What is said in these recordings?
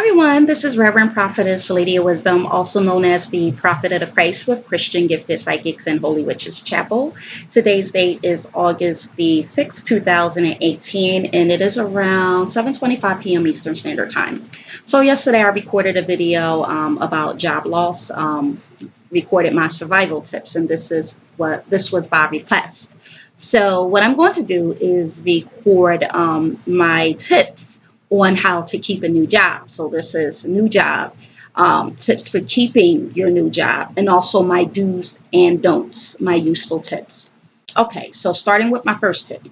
everyone, this is Reverend Prophetess Lady of Wisdom, also known as the Prophet of the Christ with Christian Gifted Psychics and Holy Witches Chapel. Today's date is August the 6th, 2018, and it is around 7:25 p.m. Eastern Standard Time. So yesterday I recorded a video about job loss, recorded my survival tips, and this was by request. So what I'm going to do is record my tips on how to keep a new job. So this is new job tips for keeping your new job, and also my do's and don'ts, my useful tips. Okay, so starting with my first tip.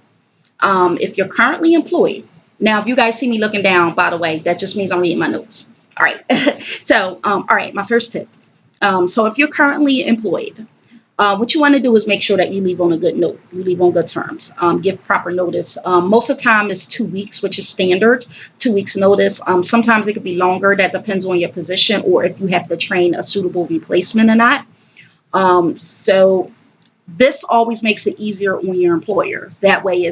If you're currently employed, now if you guys see me looking down, by the way, that just means I'm reading my notes. All right, so all right, my first tip. So if you're currently employed, what you want to do is make sure that you leave on a good note. You leave on good terms. Give proper notice. Most of the time it's 2 weeks, which is standard. 2 weeks notice. Sometimes it could be longer. That depends on your position or if you have to train a suitable replacement or not. So this always makes it easier on your employer. That way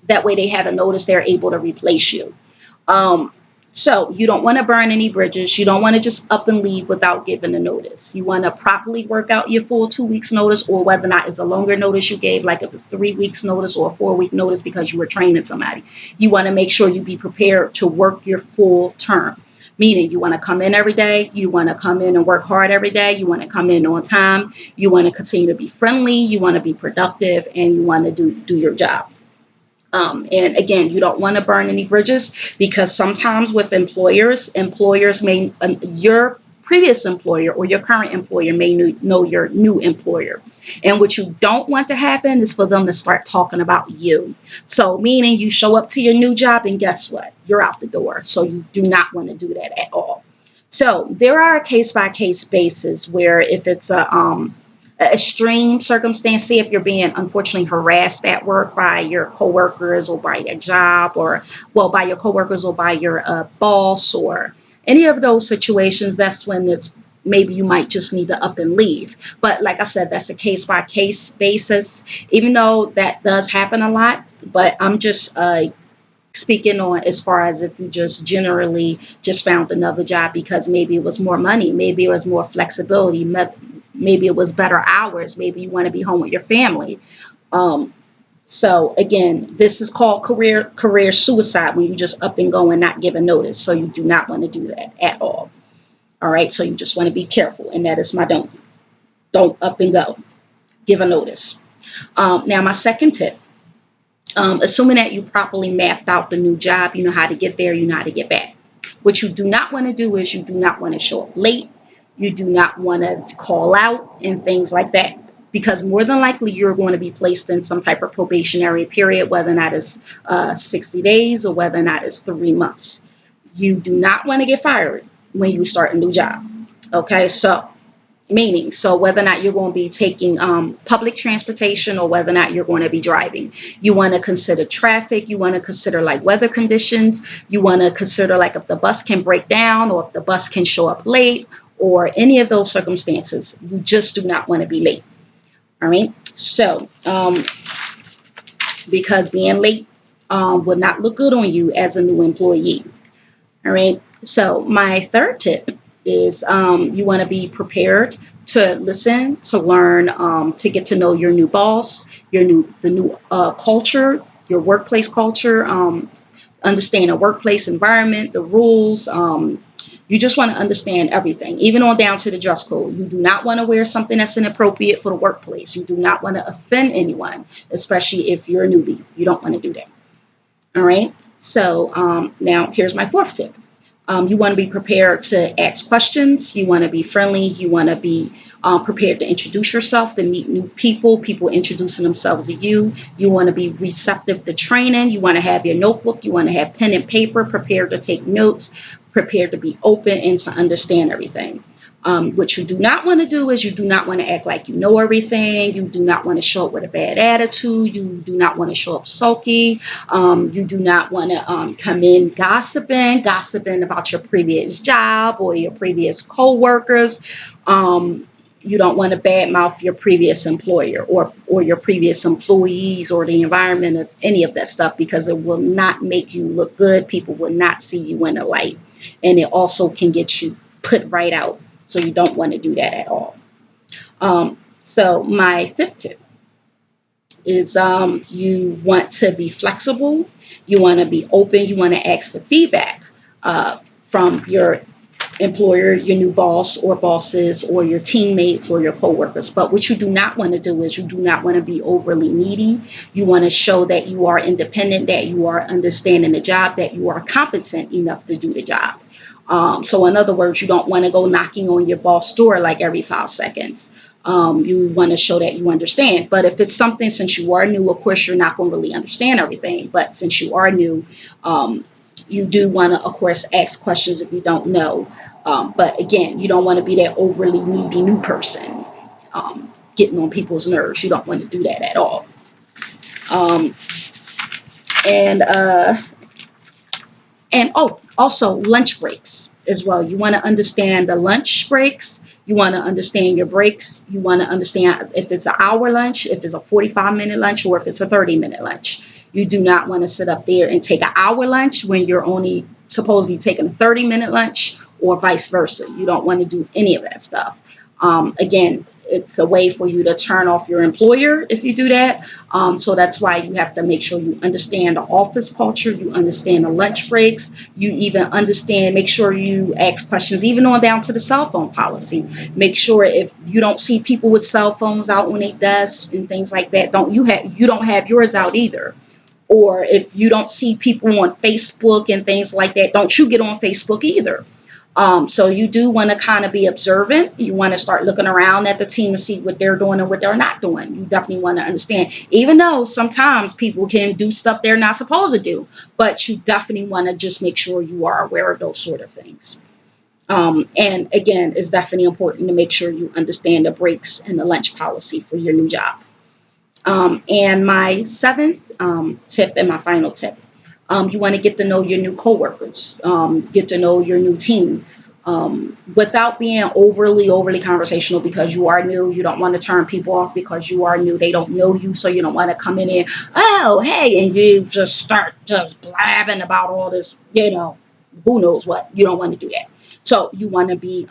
they have a notice they're able to replace you. So you don't want to burn any bridges. You don't want to just up and leave without giving a notice. You want to properly work out your full 2 weeks notice, or whether or not it's a longer notice you gave, like if it's 3 weeks notice or a 4-week notice because you were training somebody. You want to make sure you be prepared to work your full term. Meaning you want to come in every day. You want to come in and work hard every day. You want to come in on time. You want to continue to be friendly. You want to be productive, and you want to do your job. And again, you don't want to burn any bridges, because sometimes with employers may, your previous employer or your current employer may know your new employer. And what you don't want to happen is for them to start talking about you. So meaning you show up to your new job and guess what? You're out the door. So you do not want to do that at all. So there are a case-by-case basis where if it's a extreme circumstance, say if you're being unfortunately harassed at work by your coworkers or by your job, or by your coworkers or by your boss, or any of those situations, that's when maybe you might just need to up and leave. But like I said, that's a case by case basis, even though that does happen a lot. But I'm just speaking on as far as if you just generally just found another job because maybe it was more money, maybe it was more flexibility, maybe it was better hours, maybe you want to be home with your family. So again, this is called career suicide, when you just up and go and not give a notice. So you do not want to do that at all. All right, so you just want to be careful, and that is my don't up and go, give a notice. Now my second tip, assuming that you properly mapped out the new job, you know how to get there, you know how to get back. What you do not want to do is you do not want to show up late. You do not want to call out and things like that, because more than likely you're going to be placed in some type of probationary period, whether or not it's 60 days or whether or not it's 3 months. You do not want to get fired when you start a new job. Okay, so whether or not you're going to be taking public transportation or whether or not you're going to be driving, you want to consider traffic. You want to consider like weather conditions. You want to consider like if the bus can break down or if the bus can show up late, or any of those circumstances. You just do not want to be late. All right. So because being late will not look good on you as a new employee. All right. So my third tip is you want to be prepared to listen, to learn, to get to know your new boss, the new culture, your workplace culture, understand the workplace environment, the rules. You just want to understand everything, even on down to the dress code. You do not want to wear something that's inappropriate for the workplace. You do not want to offend anyone, especially if you're a newbie. You don't want to do that. All right. So now here's my fourth tip. You want to be prepared to ask questions. You want to be friendly. You want to be prepared to introduce yourself, to meet new people introducing themselves to you. You want to be receptive to training. You want to have your notebook. You want to have pen and paper, prepared to take notes, prepared to be open and to understand everything. What you do not want to do is you do not want to act like you know everything. You do not want to show up with a bad attitude. You do not want to show up sulky. You do not want to come in gossiping about your previous job or your previous co-workers. You don't want to badmouth your previous employer or your previous employees or the environment of any of that stuff, because it will not make you look good. People will not see you in the light. And it also can get you put right out. So you don't want to do that at all. So my fifth tip is you want to be flexible. You want to be open. You want to ask for feedback from your employer, your new boss or bosses, or your teammates or your coworkers. But what you do not want to do is you do not want to be overly needy. You want to show that you are independent, that you are understanding the job, that you are competent enough to do the job. So in other words, you don't want to go knocking on your boss door like every 5 seconds. You want to show that you understand. But if it's something, since you are new, of course, you're not going to really understand everything. But since you are new, you do want to, of course, ask questions if you don't know. But again, you don't want to be that overly needy new person getting on people's nerves. You don't want to do that at all. Um, and also lunch breaks as well. You want to understand the lunch breaks. You want to understand your breaks. You want to understand if it's an hour lunch, if it's a 45-minute lunch, or if it's a 30-minute lunch. You do not want to sit up there and take an hour lunch when you're only supposed to be taking a 30-minute lunch, or vice versa. You don't want to do any of that stuff. Again, it's a way for you to turn off your employer if you do that. So that's why you have to make sure you understand the office culture, you understand the lunch breaks, you even understand, make sure you ask questions, even on down to the cell phone policy. Make sure if you don't see people with cell phones out on their desks and things like that, you don't have yours out either. Or if you don't see people on Facebook and things like that, don't you get on Facebook either. So you do want to kind of be observant. You want to start looking around at the team to see what they're doing and what they're not doing. You definitely want to understand, even though sometimes people can do stuff they're not supposed to do, but you definitely want to just make sure you are aware of those sort of things. And again, it's definitely important to make sure you understand the breaks and the lunch policy for your new job. And my seventh tip and my final tip, you want to get to know your new coworkers, get to know your new team, without being overly conversational, because you are new. You don't want to turn people off because you are new. They don't know you, so you don't want to come in and, oh, hey, and you just start just blabbing about all this, who knows what. You don't want to do that. So you want to be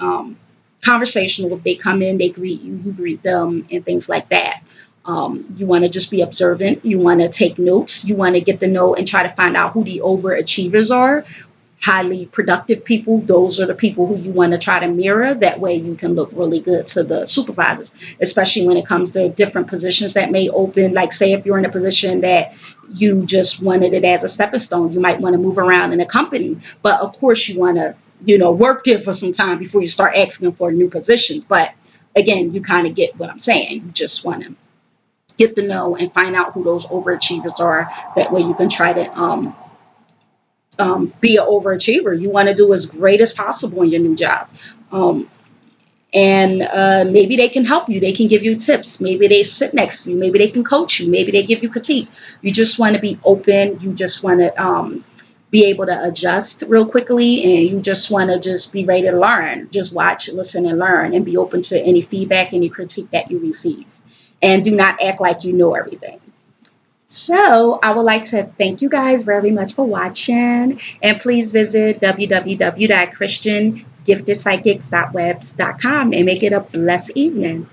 conversational. If they come in, they greet you, you greet them, and things like that. You want to just be observant. You want to take notes. You want to get to know and try to find out who the overachievers are. Highly productive people, those are the people who you want to try to mirror. That way you can look really good to the supervisors, especially when it comes to different positions that may open. Like, say if you're in a position that you just wanted it as a stepping stone, you might want to move around in a company. But of course you want to, work there for some time before you start asking for new positions. But again, you kind of get what I'm saying. You just want to get to know and find out who those overachievers are. That way you can try to be an overachiever. You want to do as great as possible in your new job. And maybe they can help you. They can give you tips. Maybe they sit next to you. Maybe they can coach you. Maybe they give you critique. You just want to be open. You just want to be able to adjust real quickly. And you just want to just be ready to learn. Just watch, listen, and learn, and be open to any feedback, any critique that you receive. And do not act like you know everything. So I would like to thank you guys very much for watching. And please visit www.christiangiftedpsychics.webs.com and make it a blessed evening.